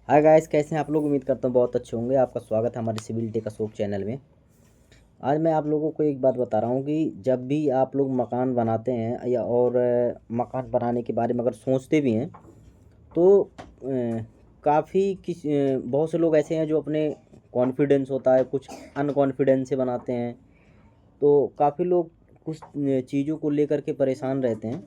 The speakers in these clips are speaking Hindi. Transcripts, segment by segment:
हाय गाइस, कैसे हैं आप लोग। उम्मीद करता हूँ बहुत अच्छे होंगे। आपका स्वागत है हमारे सिविल टेक अशोक चैनल में। आज मैं आप लोगों को एक बात बता रहा हूँ कि जब भी आप लोग मकान बनाते हैं या और मकान बनाने के बारे में अगर सोचते भी हैं तो काफ़ी बहुत से लोग ऐसे हैं जो अपने कॉन्फिडेंस होता है, कुछ अनकॉन्फिडेंस से बनाते हैं। तो काफ़ी लोग कुछ चीज़ों को लेकर के परेशान रहते हैं।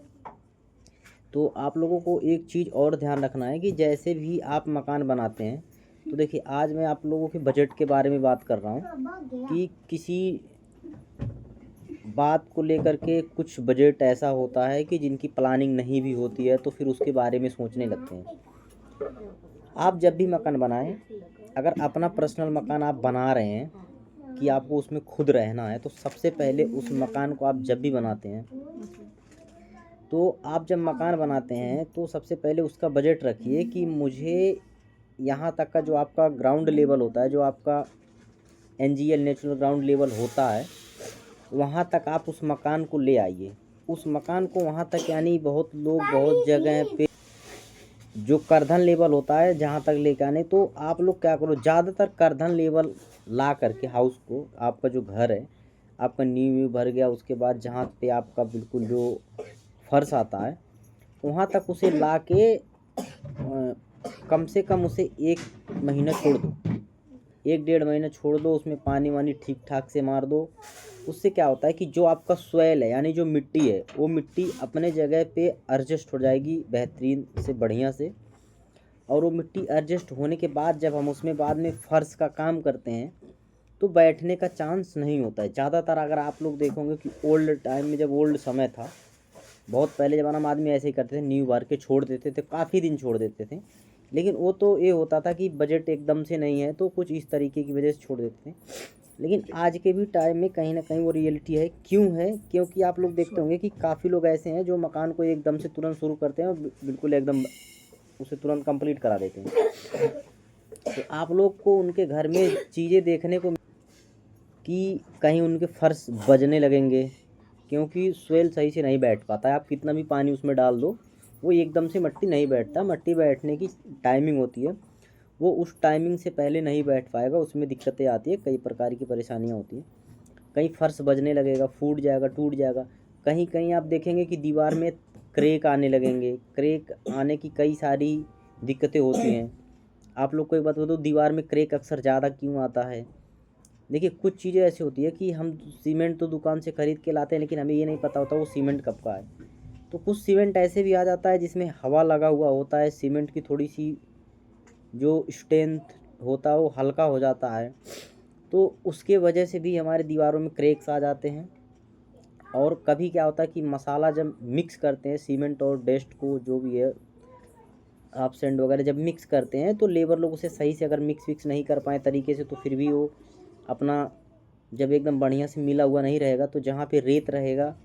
तो आप लोगों को एक चीज़ और ध्यान रखना है कि जैसे भी आप मकान बनाते हैं तो देखिए, आज मैं आप लोगों के बजट के बारे में बात कर रहा हूँ कि किसी बात को लेकर के कुछ बजट ऐसा होता है कि जिनकी प्लानिंग नहीं भी होती है तो फिर उसके बारे में सोचने लगते हैं। आप जब भी मकान बनाएं, अगर अपना पर्सनल मकान आप बना रहे हैं कि आपको उसमें खुद रहना है, तो सबसे पहले उस मकान को आप जब भी बनाते हैं तो आप जब मकान बनाते हैं तो सबसे पहले उसका बजट रखिए कि मुझे यहाँ तक का जो आपका ग्राउंड लेवल होता है, जो आपका NGL नेचुरल ग्राउंड लेवल होता है, वहाँ तक आप उस मकान को ले आइए। उस मकान को वहाँ तक, यानी बहुत लोग बहुत जगह पे जो करधन लेवल होता है जहाँ तक लेके आने, तो आप लोग क्या करो, ज़्यादातर करधन लेवल ला करके हाउस को, आपका जो घर है, आपका नींव भर गया, उसके बाद जहाँ पे आपका बिल्कुल जो फर्श आता है वहाँ तक उसे ला के कम से कम उसे 1 महीना छोड़ दो, 1 डेढ़ महीना छोड़ दो। उसमें पानी वानी ठीक ठाक से मार दो। उससे क्या होता है कि जो आपका सॉइल है, यानी जो मिट्टी है, वो मिट्टी अपने जगह पे एडजस्ट हो जाएगी बेहतरीन से, बढ़िया से। और वो मिट्टी एडजस्ट होने के बाद जब हम उसमें बाद में फर्श का काम करते हैं तो बैठने का चांस नहीं होता है ज़्यादातर। अगर आप लोग देखोगे कि ओल्ड टाइम में, जब ओल्ड समय था, बहुत पहले ज़माना में आदमी ऐसे ही करते थे, नींव भर के छोड़ देते थे, काफ़ी दिन छोड़ देते थे। लेकिन वो तो ये होता था कि बजट एकदम से नहीं है तो कुछ इस तरीके की वजह से छोड़ देते थे। लेकिन आज के भी टाइम में कहीं ना कहीं वो रियलिटी है। क्यों है? क्योंकि आप लोग देखते होंगे कि काफ़ी लोग ऐसे हैं जो मकान को एकदम से तुरंत शुरू करते हैं और बिल्कुल एकदम उसे तुरंत कंप्लीट करा देते हैं। तो आप लोग को उनके घर में चीज़ें देखने को कि कहीं उनके फर्श बजने लगेंगे, क्योंकि सोयल सही से नहीं बैठ पाता है। आप कितना भी पानी उसमें डाल दो, वो एकदम से मट्टी नहीं बैठता। मट्टी बैठने की टाइमिंग होती है, वो उस टाइमिंग से पहले नहीं बैठ पाएगा, उसमें दिक्कतें आती है, कई प्रकार की परेशानियाँ होती हैं। कहीं फर्श बजने लगेगा, फूट जाएगा, टूट जाएगा। कहीं कहीं आप देखेंगे कि दीवार में क्रेक आने लगेंगे। क्रेक आने की कई सारी दिक्कतें होती हैं। आप लोग को एक बात बताओ, दीवार में क्रेक अक्सर ज़्यादा क्यों आता है? देखिए, कुछ चीज़ें ऐसी होती है कि हम सीमेंट तो दुकान से ख़रीद के लाते हैं, लेकिन हमें ये नहीं पता होता वो सीमेंट कब का है। तो कुछ सीमेंट ऐसे भी आ जाता है जिसमें हवा लगा हुआ होता है, सीमेंट की थोड़ी सी जो स्ट्रेंथ होता है वो हल्का हो जाता है, तो उसके वजह से भी हमारे दीवारों में क्रैक्स आ जाते हैं। और कभी क्या होता है कि मसाला जब मिक्स करते हैं, सीमेंट और डस्ट को, जो भी है आप सैंड वगैरह जब मिक्स करते हैं, तो लेबर लोग उसे सही से अगर मिक्स विक्स नहीं कर पाए तरीके से, तो फिर भी वो अपना जब एकदम बढ़िया से मिला हुआ नहीं रहेगा, तो जहाँ पे रेत रहेगा,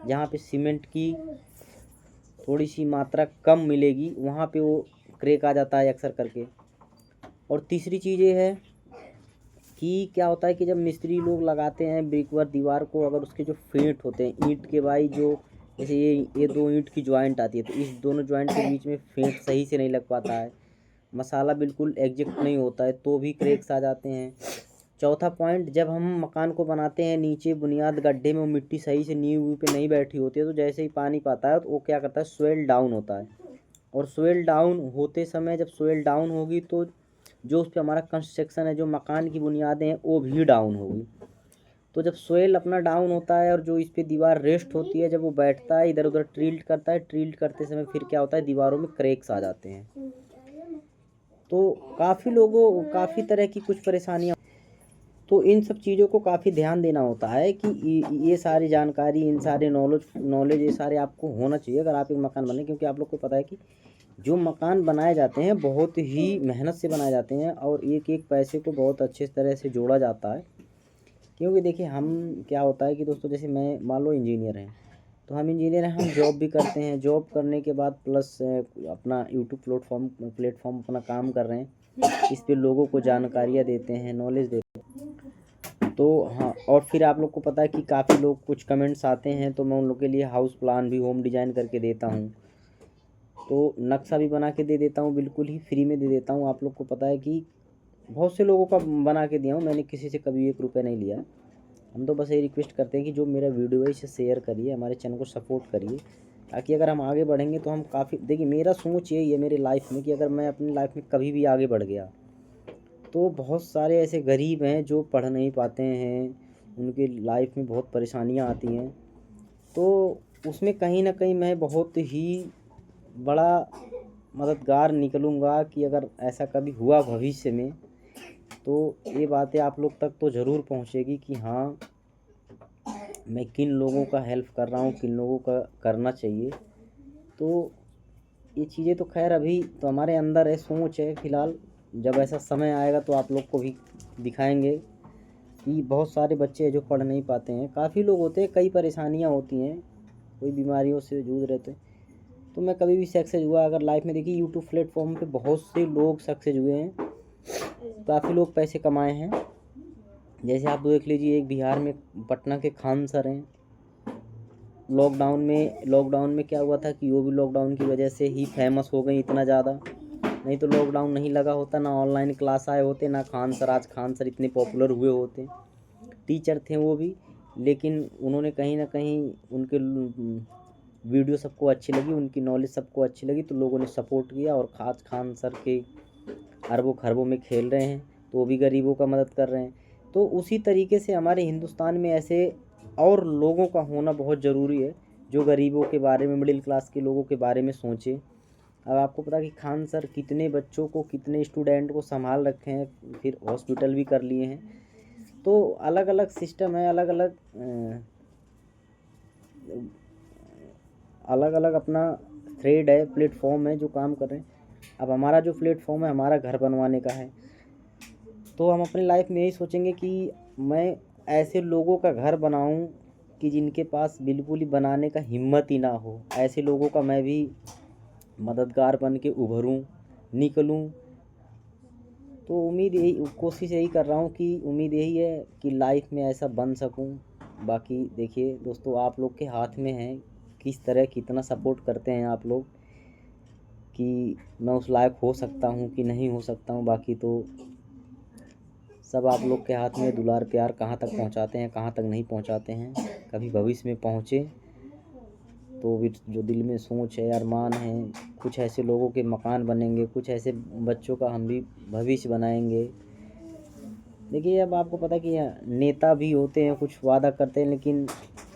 जहाँ पे सीमेंट की थोड़ी सी मात्रा कम मिलेगी, वहाँ पे वो क्रैक आ जाता है अक्सर करके। और तीसरी चीज़ ये है कि क्या होता है कि जब मिस्त्री लोग लगाते हैं ब्रिक वर्क दीवार को, अगर उसके जो फेंट होते हैं ईंट के, भाई जो जैसे ये दो ईंट की ज्वाइंट आती है, तो इस दोनों ज्वाइंट के बीच में फेंट सही से नहीं लग पाता है, मसाला बिल्कुल एग्जैक्ट नहीं होता है, तो भी क्रैक्स आ जाते हैं। चौथा पॉइंट, जब हम मकान को बनाते हैं, नीचे बुनियाद गड्ढे में वो मिट्टी सही से नींव पे नहीं बैठी होती है, तो जैसे ही पानी पाता है तो वो क्या करता है, सोइल डाउन होता है। और सोइल डाउन होते समय, जब सोइल डाउन होगी तो जो उस पर हमारा कंस्ट्रक्शन है, जो मकान की बुनियादें हैं, वो भी डाउन होगी। तो जब सोइल अपना डाउन होता है और जो इस पे दीवार रेस्ट होती है, जब वो बैठता है, इधर उधर ट्रिल्ट करता है, ट्रिल्ट करते समय फिर क्या होता है, दीवारों में क्रैक्स आ जाते हैं। तो काफ़ी तरह की कुछ परेशानियाँ, तो इन सब चीज़ों को काफ़ी ध्यान देना होता है कि ये सारी जानकारी, इन सारे नॉलेज ये सारे आपको होना चाहिए अगर आप एक मकान बनाए। क्योंकि आप लोग को पता है कि जो मकान बनाए जाते हैं बहुत ही मेहनत से बनाए जाते हैं और एक एक पैसे को बहुत अच्छे तरह से जोड़ा जाता है। क्योंकि देखिए, हम क्या होता है कि दोस्तों, जैसे मैं मान लो इंजीनियर हैं, तो हम इंजीनियर हैं, हम जॉब भी करते हैं, जॉब करने के बाद प्लस अपना यूट्यूब प्लेटफॉर्म अपना काम कर रहे हैं, इस पे लोगों को जानकारियाँ देते हैं, नॉलेज देते हैं। तो हाँ, और फिर आप लोग को पता है कि काफ़ी लोग कुछ कमेंट्स आते हैं, तो मैं उन लोग के लिए हाउस प्लान भी होम डिज़ाइन करके देता हूँ। तो नक्शा भी बना के दे देता हूँ, बिल्कुल ही फ्री में दे देता हूँ। आप लोग को पता है कि बहुत से लोगों का बना के दिया हूँ, मैंने किसी से कभी 1 रुपया नहीं लिया। हम तो बस ये रिक्वेस्ट करते हैं कि जो मेरा वीडियो है इसे शेयर करिए, हमारे चैनल को सपोर्ट करिए, ताकि अगर हम आगे बढ़ेंगे तो हम काफ़ी, देखिए मेरा सोच यही है मेरी लाइफ में कि अगर मैं अपनी लाइफ में कभी भी आगे बढ़ गया तो बहुत सारे ऐसे गरीब हैं जो पढ़ नहीं पाते हैं, उनके लाइफ में बहुत परेशानियां आती हैं, तो उसमें कहीं ना कहीं मैं बहुत ही बड़ा मददगार निकलूँगा कि अगर ऐसा कभी हुआ भविष्य में तो ये बातें आप लोग तक तो ज़रूर पहुँचेगी कि हाँ मैं किन लोगों का हेल्प कर रहा हूँ, किन लोगों का करना चाहिए। तो ये चीज़ें तो खैर अभी तो हमारे अंदर है, सोच है फ़िलहाल, जब ऐसा समय आएगा तो आप लोग को भी दिखाएंगे कि बहुत सारे बच्चे हैं जो पढ़ नहीं पाते हैं। काफ़ी लोग होते हैं, कई परेशानियाँ होती हैं, कोई बीमारियों से जूझ रहे थे। तो मैं कभी भी सक्सेस हुआ अगर लाइफ में, देखिए यूट्यूब प्लेटफॉर्म पे बहुत से लोग सक्सेस हुए हैं, काफ़ी लोग पैसे कमाए हैं। जैसे आप देख लीजिए, एक बिहार में पटना के खान सर हैं। लॉकडाउन में क्या हुआ था कि वो भी लॉकडाउन की वजह से ही फेमस हो गई इतना ज़्यादा, नहीं तो लॉकडाउन नहीं लगा होता, ना ऑनलाइन क्लास आए होते, ना आज खान सर इतने पॉपुलर हुए होते। टीचर थे वो भी, लेकिन उन्होंने कहीं ना कहीं उनके वीडियो सबको अच्छी लगी, उनकी नॉलेज सबको अच्छी लगी, तो लोगों ने सपोर्ट किया और आज खान सर के अरबों खरबों में खेल रहे हैं, तो वो भी गरीबों का मदद कर रहे हैं। तो उसी तरीके से हमारे हिंदुस्तान में ऐसे और लोगों का होना बहुत ज़रूरी है जो गरीबों के बारे में, मिडिल क्लास के लोगों के बारे में सोचे। अब आपको पता कि खान सर कितने बच्चों को, कितने स्टूडेंट को संभाल रखे हैं, फिर हॉस्पिटल भी कर लिए हैं। तो अलग अलग सिस्टम है, अलग अलग अपना थ्रेड है, प्लेटफॉर्म है जो काम कर रहे हैं। अब हमारा जो प्लेटफॉर्म है हमारा घर बनवाने का है, तो हम अपनी लाइफ में यही सोचेंगे कि मैं ऐसे लोगों का घर बनाऊं कि जिनके पास बिल्कुल ही बनाने का हिम्मत ही ना हो, ऐसे लोगों का मैं भी मददगार बन के उभरूं, निकलूं। तो उम्मीद यही, कोशिश यही कर रहा हूं कि उम्मीद यही है कि लाइफ में ऐसा बन सकूं। बाकी देखिए दोस्तों, आप लोग के हाथ में है किस तरह कितना सपोर्ट करते हैं आप लोग कि मैं उस लायक हो सकता हूं कि नहीं हो सकता हूं। बाकी तो सब आप लोग के हाथ में, दुलार प्यार कहाँ तक पहुँचाते हैं, कहाँ तक नहीं पहुँचाते हैं। कभी भविष्य में पहुँचे तो भी जो दिल में सोच है, अरमान है, कुछ ऐसे लोगों के मकान बनेंगे, कुछ ऐसे बच्चों का हम भी भविष्य बनाएंगे। देखिए अब आपको पता है कि नेता भी होते हैं, कुछ वादा करते हैं लेकिन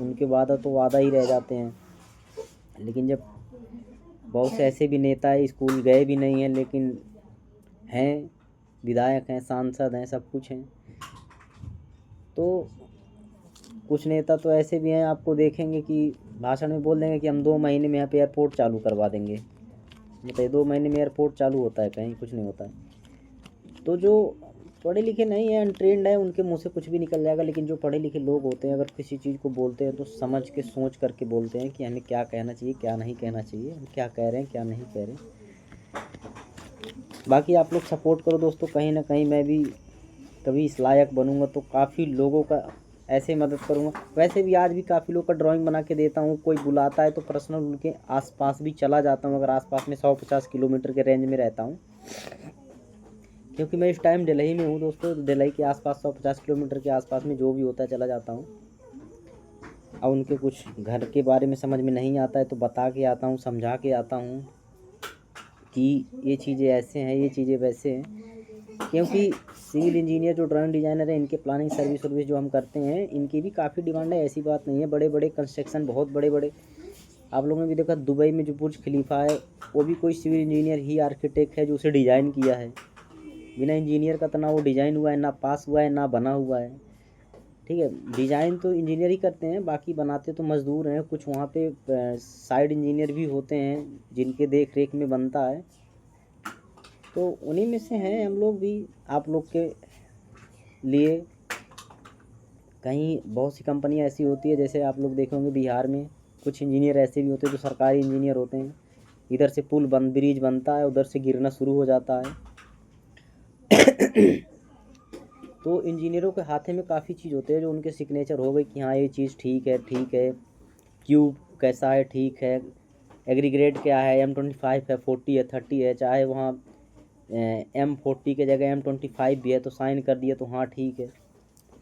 उनके वादा तो वादा ही रह जाते हैं। लेकिन जब बहुत से ऐसे भी नेता है, स्कूल गए भी नहीं हैं लेकिन हैं, विधायक हैं, सांसद हैं, सब कुछ हैं। तो कुछ नेता तो ऐसे भी हैं, आपको देखेंगे कि भाषण में बोल देंगे कि हम 2 महीने में यहाँ पे एयरपोर्ट चालू करवा देंगे। बताइए 2 महीने में एयरपोर्ट चालू होता है? कहीं कुछ नहीं होता है। तो जो पढ़े लिखे नहीं हैं, अनट्रेंड है, उनके मुंह से कुछ भी निकल जाएगा। लेकिन जो पढ़े लिखे लोग होते हैं, अगर किसी चीज़ को बोलते हैं तो समझ के, सोच करके बोलते हैं कि हमें क्या कहना चाहिए, क्या नहीं कहना चाहिए, हम क्या कह रहे हैं, क्या नहीं कह रहे हैं। बाकी आप लोग सपोर्ट करो दोस्तों, कहीं ना कहीं मैं भी कभी इस लायक बनूंगा तो काफ़ी लोगों का ऐसे मदद करूंगा। वैसे भी आज भी काफ़ी लोग का ड्राइंग बना के देता हूँ, कोई बुलाता है तो पर्सनल उनके आसपास भी चला जाता हूँ, अगर आसपास में 150 किलोमीटर के रेंज में रहता हूँ, क्योंकि मैं इस टाइम दिल्ली में हूँ दोस्तों। तो दिल्ली के आसपास 150 किलोमीटर के आसपास में जो भी होता है चला जाता हूँ। और उनके कुछ घर के बारे में समझ में नहीं आता है तो बता के आता हूँ, समझा के आता हूँ कि ये चीज़ें ऐसे हैं, ये चीज़ें वैसे हैं। क्योंकि सिविल इंजीनियर जो ड्राइंग डिज़ाइनर है, इनके प्लानिंग सर्विस जो हम करते हैं, इनकी भी काफ़ी डिमांड है, ऐसी बात नहीं है। बड़े बड़े कंस्ट्रक्शन, बहुत बड़े बड़े, आप लोगों ने भी देखा दुबई में जो बुर्ज खलीफा है, वो भी कोई सिविल इंजीनियर ही, आर्किटेक्ट है जो उसे डिज़ाइन किया है। बिना इंजीनियर का तो ना वो डिज़ाइन हुआ है, ना पास हुआ है, ना बना हुआ है। ठीक है, डिज़ाइन तो इंजीनियर ही करते हैं, बाकी बनाते तो मज़दूर हैं। कुछ वहाँ पे साइड इंजीनियर भी होते हैं जिनके देख रेख में बनता है, तो उन्हीं में से हैं हम लोग भी। आप लोग के लिए कहीं बहुत सी कंपनियां ऐसी होती है, जैसे आप लोग देखे होंगे बिहार में कुछ इंजीनियर ऐसे भी होते हैं जो सरकारी इंजीनियर होते हैं। इधर से ब्रिज बनता है, उधर से गिरना शुरू हो जाता है। तो इंजीनियरों के हाथे में काफ़ी चीज़ होते हैं जो उनके सिग्नेचर हो गई कि हाँ ये चीज़ ठीक है, ठीक है, क्यूब कैसा है, ठीक है, एग्रीग्रेड क्या है, M25 है, 40 है, 30 है, चाहे वहाँ M40 के जगह M25 भी है तो साइन कर दिया तो हाँ ठीक है।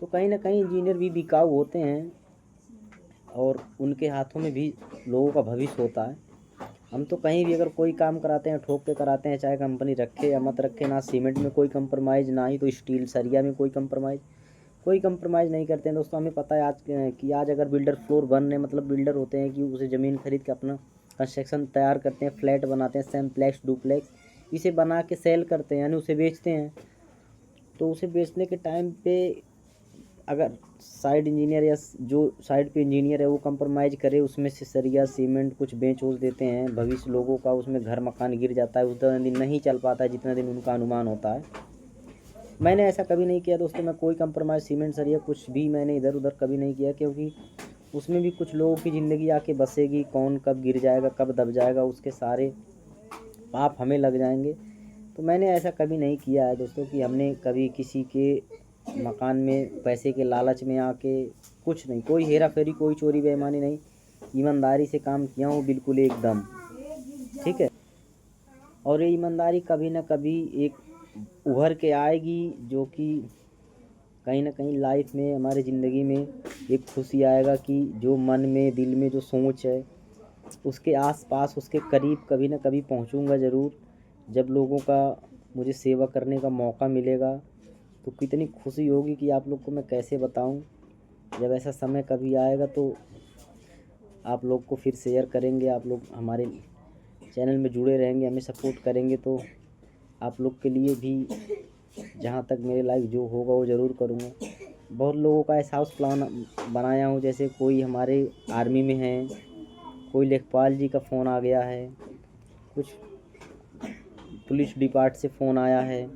तो कहीं ना कहीं इंजीनियर भी बिकाऊ होते हैं और उनके हाथों में भी लोगों का भविष्य होता है। हम तो कहीं भी अगर कोई काम कराते हैं ठोक के कराते हैं, चाहे कंपनी रखे या मत रखे, ना सीमेंट में कोई कंप्रोमाइज़, ना ही तो स्टील सरिया में कोई कंप्रोमाइज़ नहीं करते हैं दोस्तों। हमें पता है आज अगर बिल्डर फ्लोर बन रहे, मतलब बिल्डर होते हैं कि उसे ज़मीन खरीद के अपना कंस्ट्रक्शन तैयार करते हैं, फ्लैट बनाते हैं, सेम्प्लेक्स डुप्लेक्स, इसे बना के सेल करते हैं, यानी उसे बेचते हैं। तो उसे बेचने के टाइम पे अगर साइड इंजीनियर या जो साइड पे इंजीनियर है वो कंप्रोमाइज़ करे, उसमें से सरिया सीमेंट कुछ बेच वोच देते हैं, भविष्य लोगों का उसमें घर मकान गिर जाता है, उतना दिन नहीं चल पाता है जितना दिन उनका अनुमान होता है। मैंने ऐसा कभी नहीं किया दोस्तों, मैं कोई कंप्रोमाइज़ सीमेंट सरिया कुछ भी मैंने इधर उधर कभी नहीं किया, क्योंकि उसमें भी कुछ लोगों की ज़िंदगी आके बसेगी, कौन कब गिर जाएगा कब दब जाएगा उसके सारे पाप हमें लग जाएंगे। तो मैंने ऐसा कभी नहीं किया है दोस्तों कि हमने कभी किसी के मकान में पैसे के लालच में आके कुछ नहीं, कोई हेरा फेरी, कोई चोरी बेईमानी नहीं, ईमानदारी से काम किया हूँ बिल्कुल एकदम, ठीक है। और ये ईमानदारी कभी ना कभी एक उभर के आएगी, जो कि कहीं ना कहीं लाइफ में हमारे ज़िंदगी में एक खुशी आएगा कि जो मन में दिल में जो सोच है उसके आसपास उसके करीब कभी ना कभी पहुंचूंगा ज़रूर। जब लोगों का मुझे सेवा करने का मौका मिलेगा तो कितनी खुशी होगी कि आप लोग को मैं कैसे बताऊं। जब ऐसा समय कभी आएगा तो आप लोग को फिर शेयर करेंगे, आप लोग हमारे चैनल में जुड़े रहेंगे, हमें सपोर्ट करेंगे, तो आप लोग के लिए भी जहाँ तक मेरे लाइफ जो होगा वो ज़रूर करूँगा। बहुत लोगों का ऐसा हाउस प्लान बनाया हूँ, जैसे कोई हमारे आर्मी में है, कोई लेखपाल जी का फ़ोन आ गया है, कुछ पुलिस डिपार्ट से फ़ोन आया है,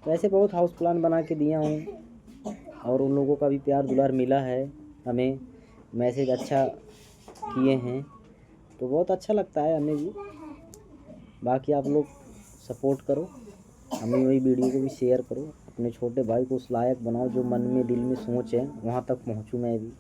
तो ऐसे बहुत हाउस प्लान बना के दिया हूँ और उन लोगों का भी प्यार दुलार मिला है, हमें मैसेज अच्छा किए हैं, तो बहुत अच्छा लगता है हमें भी। बाकी आप लोग सपोर्ट करो, हमें वही वीडियो को भी शेयर करो, अपने छोटे भाई को उस लायक बनाओ जो मन में दिल में सोच है वहाँ तक पहुँचूँ मैं भी।